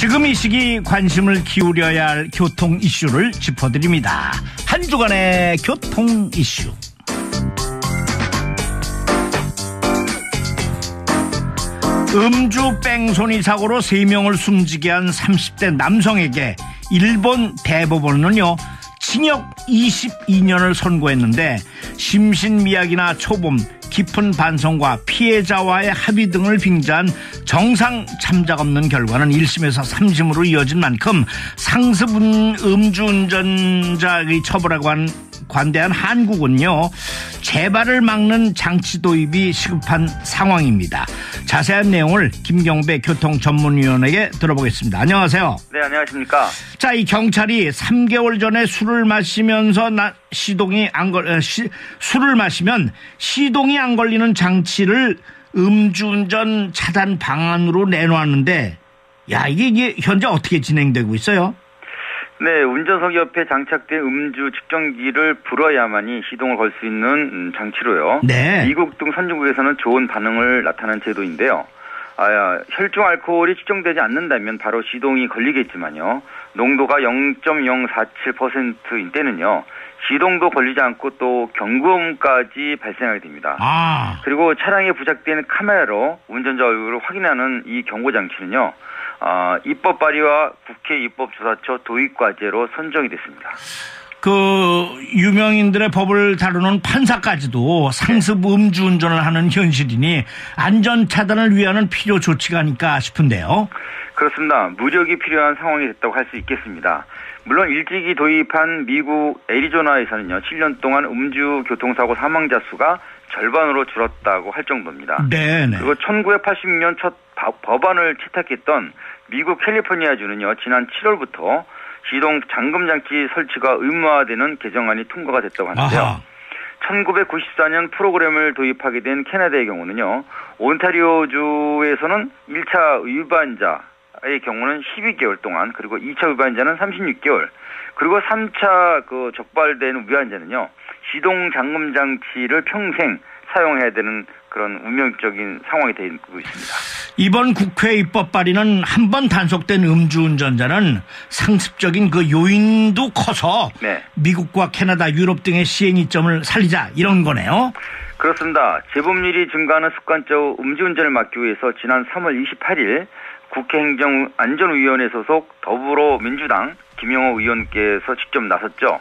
지금 이 시기 관심을 기울여야 할 교통 이슈를 짚어드립니다. 한 주간의 교통 이슈. 음주 뺑소니 사고로 3명을 숨지게 한 30대 남성에게 일본 대법원은요, 징역 22년을 선고했는데 심신미약이나 초범, 깊은 반성과 피해자와의 합의 등을 빙자한 정상 참작 없는 결과는 1심에서 3심으로 이어진 만큼 상습 음주운전자의 처벌에 관대한 한국은요, 재발을 막는 장치 도입이 시급한 상황입니다. 자세한 내용을 김경배 교통전문위원에게 들어보겠습니다. 안녕하세요. 네, 안녕하십니까. 자, 이 경찰이 3개월 전에 술을 마시면서 술을 마시면 시동이 안 걸리는 장치를 음주운전 차단 방안으로 내놓았는데, 야, 이게 현재 어떻게 진행되고 있어요? 네, 운전석 옆에 장착된 음주 측정기를 불어야만이 시동을 걸 수 있는 장치로요. 네. 미국 등 선진국에서는 좋은 반응을 나타낸 제도인데요. 혈중 알코올이 측정되지 않는다면 바로 시동이 걸리겠지만요. 농도가 0.047%인 때는요, 시동도 걸리지 않고 또 경고음까지 발생하게 됩니다. 그리고 차량에 부착된 카메라로 운전자 얼굴을 확인하는 이 경고장치는요, 입법 발의와 국회 입법조사처 도입과제로 선정이 됐습니다. 유명인들의 법을 다루는 판사까지도 상습 음주운전을 하는 현실이니 안전차단을 위한 필요 조치가 아닐까 싶은데요. 그렇습니다. 무력이 필요한 상황이 됐다고 할 수 있겠습니다. 물론 일찍이 도입한 미국 애리조나에서는요, 7년 동안 음주 교통사고 사망자 수가 절반으로 줄었다고 할 정도입니다. 네네. 그리고 1980년 첫 법안을 채택했던 미국 캘리포니아주는요, 지난 7월부터 시동 잠금 장치 설치가 의무화되는 개정안이 통과가 됐다고 하는데요. 아하. 1994년 프로그램을 도입하게 된 캐나다의 경우는요, 온타리오주에서는 1차 위반자의 경우는 12개월 동안, 그리고 2차 위반자는 36개월, 그리고 3차 적발된 위반자는요, 시동 잠금 장치를 평생 사용해야 되는 그런 운명적인 상황이 되고 있습니다. 이번 국회 입법 발의는 한 번 단속된 음주운전자는 상습적인 요인도 커서 네, 미국과 캐나다, 유럽 등의 시행 이점을 살리자, 이런 거네요. 그렇습니다. 재범률이 증가하는 습관적 음주운전을 막기 위해서 지난 3월 28일 국회 행정안전위원회 소속 더불어민주당 김영호 의원께서 직접 나섰죠.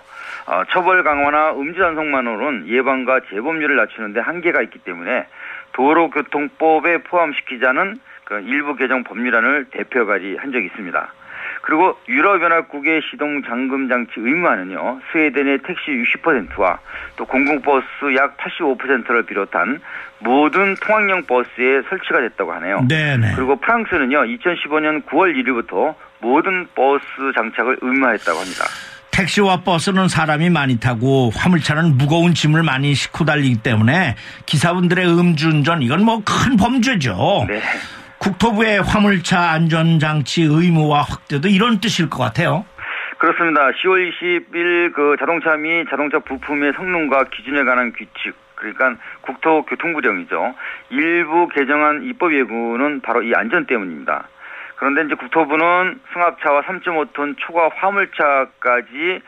처벌 강화나 음주 단속만으로는 예방과 재범률을 낮추는 데 한계가 있기 때문에 도로교통법에 포함시키자는 일부 개정 법률안을 대표 발의한 적이 있습니다. 그리고 유럽연합국의 시동 잠금 장치 의무화는요, 스웨덴의 택시 60%와 또 공공버스 약 85%를 비롯한 모든 통학용 버스에 설치가 됐다고 하네요. 네네. 그리고 프랑스는요, 2015년 9월 1일부터 모든 버스 장착을 의무화했다고 합니다. 택시와 버스는 사람이 많이 타고 화물차는 무거운 짐을 많이 싣고 달리기 때문에 기사분들의 음주운전, 이건 큰 범죄죠. 네. 국토부의 화물차 안전장치 의무화 확대도 이런 뜻일 것 같아요. 그렇습니다. 10월 20일 자동차 및 자동차 부품의 성능과 기준에 관한 규칙, 그러니까 국토교통부령이죠, 일부 개정안 입법 예고는 바로 이 안전 때문입니다. 그런데 이제 국토부는 승합차와 3.5톤 초과 화물차까지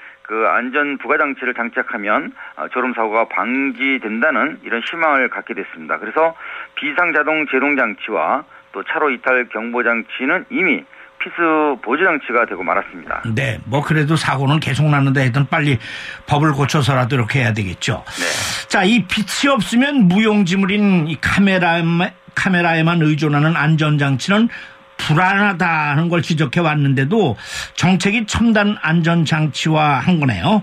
안전 부가 장치를 장착하면 졸음 사고가 방지된다는 이런 희망을 갖게 됐습니다. 그래서 비상 자동 제동 장치와 또 차로 이탈 경보 장치는 이미 필수 보조 장치가 되고 말았습니다. 네, 그래도 사고는 계속 나는데 하여튼 빨리 법을 고쳐서라도 이렇게 해야 되겠죠. 네. 자, 이 빛이 없으면 무용지물인 이 카메라에만 의존하는 안전장치는 불안하다는 걸 지적해 왔는데도 정책이 첨단 안전장치화 한 거네요.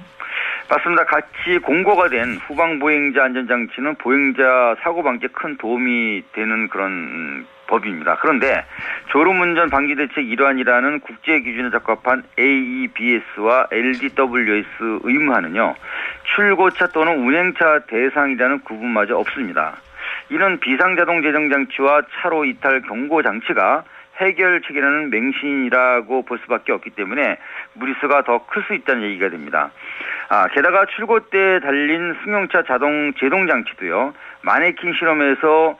맞습니다. 같이 공고가 된 후방보행자 안전장치는 보행자 사고 방지에 큰 도움이 되는 그런 법입니다. 그런데 졸음운전 방지대책 일환이라는 국제 기준에 적합한 AEBS와 LDWS 의무화는요, 출고차 또는 운행차 대상이라는 구분마저 없습니다. 이는 비상자동 제정장치와 차로 이탈 경고장치가 해결책이라는 맹신이라고 볼 수밖에 없기 때문에 무리수가 더 클 수 있다는 얘기가 됩니다. 게다가 출고 때 달린 승용차 자동 제동 장치도요, 마네킹 실험에서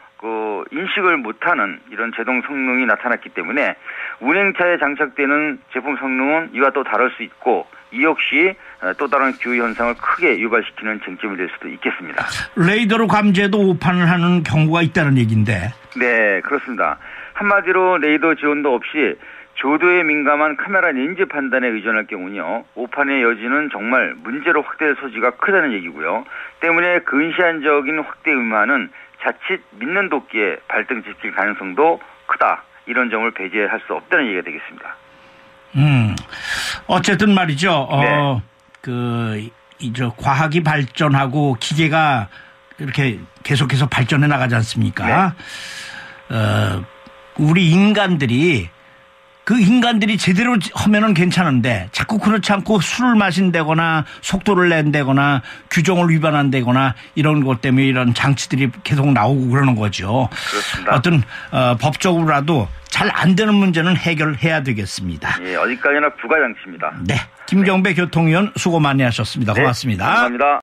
인식을 못하는 이런 제동 성능이 나타났기 때문에 운행차에 장착되는 제품 성능은 이와 또 다를 수 있고 이 역시 또 다른 기후 현상을 크게 유발시키는 쟁점이 될 수도 있겠습니다. 레이더로 감지해도 오판을 하는 경우가 있다는 얘기인데. 네, 그렇습니다. 한마디로 레이더 지원도 없이 조도에 민감한 카메라 렌즈 판단에 의존할 경우는요, 오판의 여지는 정말 문제로 확대될 소지가 크다는 얘기고요. 때문에 근시안적인 확대 의무화는 자칫 믿는 도끼에 발등짓길 가능성도 크다. 이런 점을 배제할 수 없다는 얘기가 되겠습니다. 어쨌든 말이죠. 네. 과학이 발전하고 기계가 이렇게 계속해서 발전해 나가지 않습니까? 네. 우리 인간들이 제대로 하면은 괜찮은데 자꾸 그렇지 않고 술을 마신다거나 속도를 낸다거나 규정을 위반한다거나 이런 것 때문에 이런 장치들이 계속 나오고 그러는 거죠. 그렇습니다. 어떤 법적으로라도 잘 안 되는 문제는 해결해야 되겠습니다. 예, 어디까지나 부가장치입니다. 네, 김경배 교통위원 수고 많이 하셨습니다. 고맙습니다. 네, 감사합니다.